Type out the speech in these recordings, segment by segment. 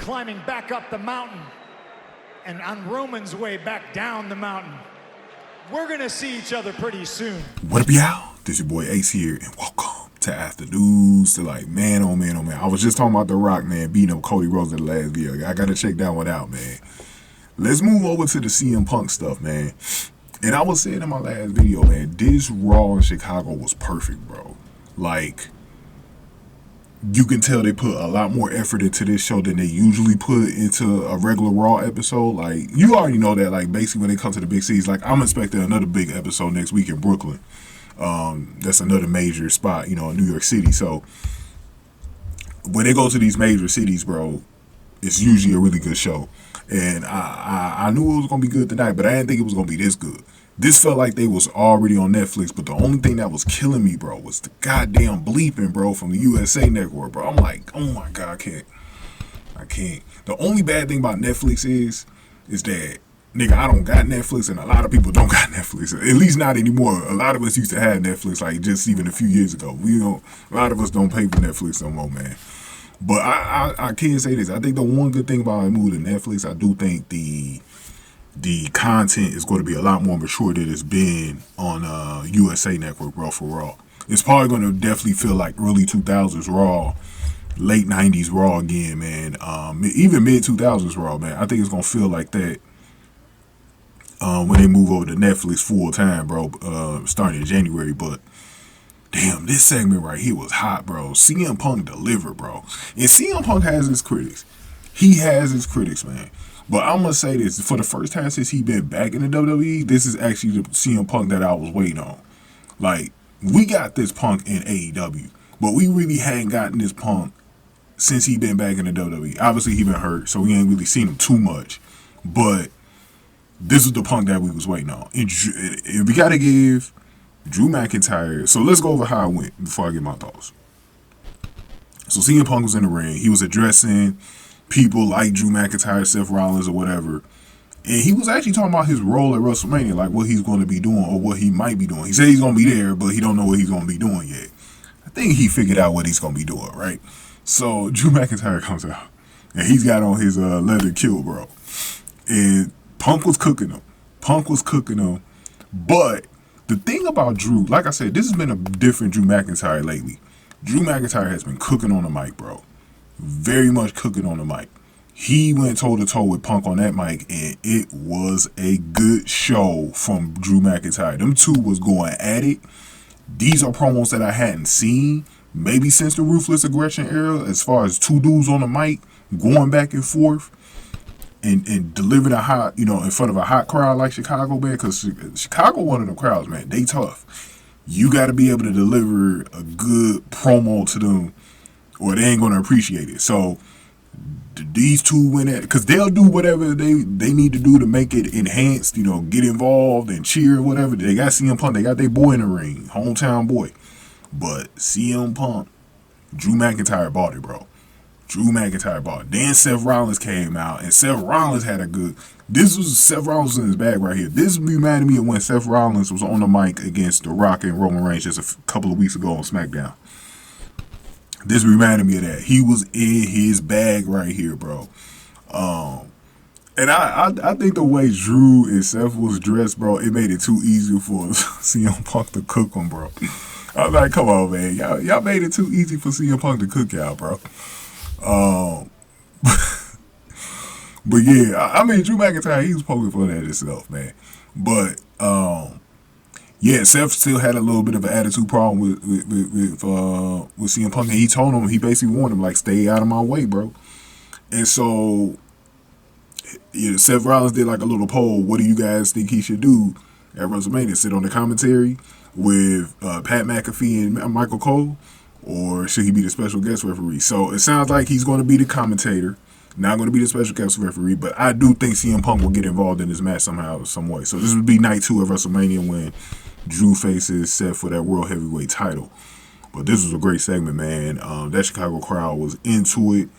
climbing back up the mountain and on Roman's way back down the mountain. We're gonna see each other pretty soon. What up, y'all? This your boy Ace here, and welcome to After News. To like, man, oh man, oh man. I was just talking about The Rock, man, beating up Cody Rhodes in the last video. I gotta check that one out, man. Let's move over to the CM Punk stuff, man. And I was saying in my last video, man, this Raw in Chicago was perfect, bro. Like, you can tell they put a lot more effort into this show than they usually put into a regular Raw episode. Like, you already know that, like, basically when they come to the big cities, like, I'm expecting another big episode next week in Brooklyn. That's another major spot, you know, in New York City. So, when they go to these major cities, bro, it's usually a really good show. And I knew it was going to be good tonight, but I didn't think it was going to be this good. This felt like they was already on Netflix, but the only thing that was killing me, bro, was the goddamn bleeping, bro, from the USA Network, bro. I'm like, oh my God, I can't. The only bad thing about Netflix is that, nigga, I don't got Netflix, and a lot of people don't got Netflix. At least not anymore. A lot of us used to have Netflix, like, just even a few years ago. A lot of us don't pay for Netflix no more, man. But I can't say this. I think the one good thing about moving to Netflix, I do think the content is going to be a lot more mature than it's been on USA Network, bro, for Raw. It's probably going to definitely feel like early 2000s Raw, late 90s Raw again, man. Even mid 2000s Raw, man. I think it's going to feel like that when they move over to Netflix full time, bro, starting in January. But damn, this segment right here was hot, bro. CM Punk delivered, bro. And CM Punk has his critics. He has his critics, man. But I'm going to say this. For the first time since he been back in the WWE, this is actually the CM Punk that I was waiting on. Like, we got this Punk in AEW, but we really hadn't gotten this Punk since he been back in the WWE. Obviously, he been hurt, so we ain't really seen him too much. But this is the Punk that we was waiting on. And we got to give Drew McIntyre. So let's go over how it went before I get my thoughts. So CM Punk was in the ring. He was addressing people like Drew McIntyre, Seth Rollins, or whatever. And he was actually talking about his role at WrestleMania, like what he's going to be doing or what he might be doing. He said he's going to be there, but he don't know what he's going to be doing yet. I think he figured out what he's going to be doing, right? So Drew McIntyre comes out, and he's got on his leather kilt, bro. And Punk was cooking him. But the thing about Drew, like I said, this has been a different Drew McIntyre lately. Drew McIntyre has been cooking on the mic, bro. Very much cooking on the mic. He went toe-to-toe with Punk on that mic, and it was a good show from Drew McIntyre. Them two was going at it. These are promos that I hadn't seen, maybe since the Ruthless Aggression era, as far as two dudes on the mic, going back and forth, and delivering a hot, you know, in front of a hot crowd like Chicago, man, because Chicago, one of the crowds, man, they tough. You got to be able to deliver a good promo to them, or they ain't going to appreciate it. So these two went at it, because they'll do whatever they need to do to make it enhanced, you know, get involved and cheer, whatever. They got CM Punk. They got their boy in the ring, hometown boy. But CM Punk, Drew McIntyre bought it, bro. Drew McIntyre bought it. Then Seth Rollins came out, and Seth Rollins had a good... Seth Rollins in his bag right here. This reminded me of when Seth Rollins was on the mic against The Rock and Roman Reigns just a couple of weeks ago on SmackDown. This reminded me of that. He was in his bag right here, bro. And I think the way Drew and Seth was dressed, bro, it made it too easy for CM Punk to cook them, bro. I was like, come on, man. Y'all made it too easy for CM Punk to cook y'all, bro. But yeah, I mean, Drew McIntyre, he was poking fun at himself, man. But, yeah, Seth still had a little bit of an attitude problem with CM Punk, and he told him, he basically warned him, like, stay out of my way, bro. And so, yeah, Seth Rollins did like a little poll. What do you guys think he should do at WrestleMania? Sit on the commentary with Pat McAfee and Michael Cole, or should he be the special guest referee? So it sounds like he's going to be the commentator, not going to be the special guest referee, but I do think CM Punk will get involved in this match somehow, some way. So this would be night 2 of WrestleMania when Drew faces Seth for that World Heavyweight title. But this was a great segment, man. That Chicago crowd was into it.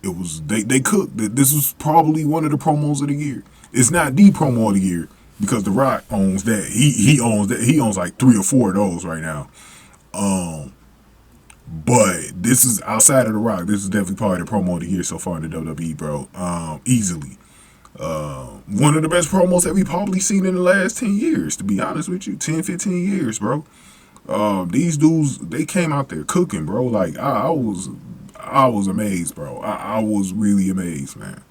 It was they cooked. This was probably one of the promos of the year. It's not the promo of the year because The Rock owns that. He owns that. He owns like 3 or 4 of those right now. But this is outside of The Rock. This is definitely probably the promo of the year so far in the WWE, bro. Easily. One of the best promos that we probably seen in the last 10 years, to be honest with you. 10, 15 years, bro. These dudes, they came out there cooking, bro. Like, I was amazed, bro. I was really amazed, man.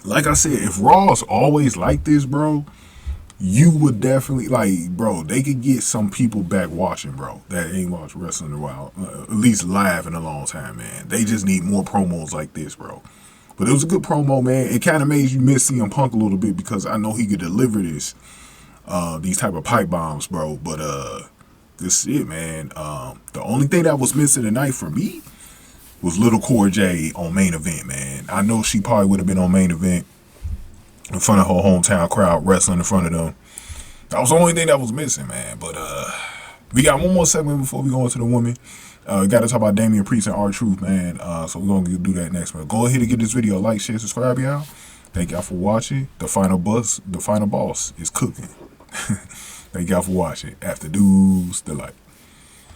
Like I said, if Raw's always like this, bro, you would definitely, like, bro, they could get some people back watching, bro, that ain't watched wrestling in a while, at least live in a long time, man. They just need more promos like this, bro. But it was a good promo, man. It kind of made you miss CM Punk a little bit because I know he could deliver this, these type of pipe bombs, bro. But this is it, man. The only thing that was missing tonight for me was Little Core J on Main Event, man. I know she probably would have been on Main Event in front of her hometown crowd, wrestling in front of them. That was the only thing that was missing, man. But we got one more segment before we go into the women. We got to talk about Damian Priest and R-Truth, man. So we're going to do that next, man. Go ahead and give this video a like, share, subscribe, y'all. Thank y'all for watching. The final boss is cooking. Thank y'all for watching. After Dudes, the light.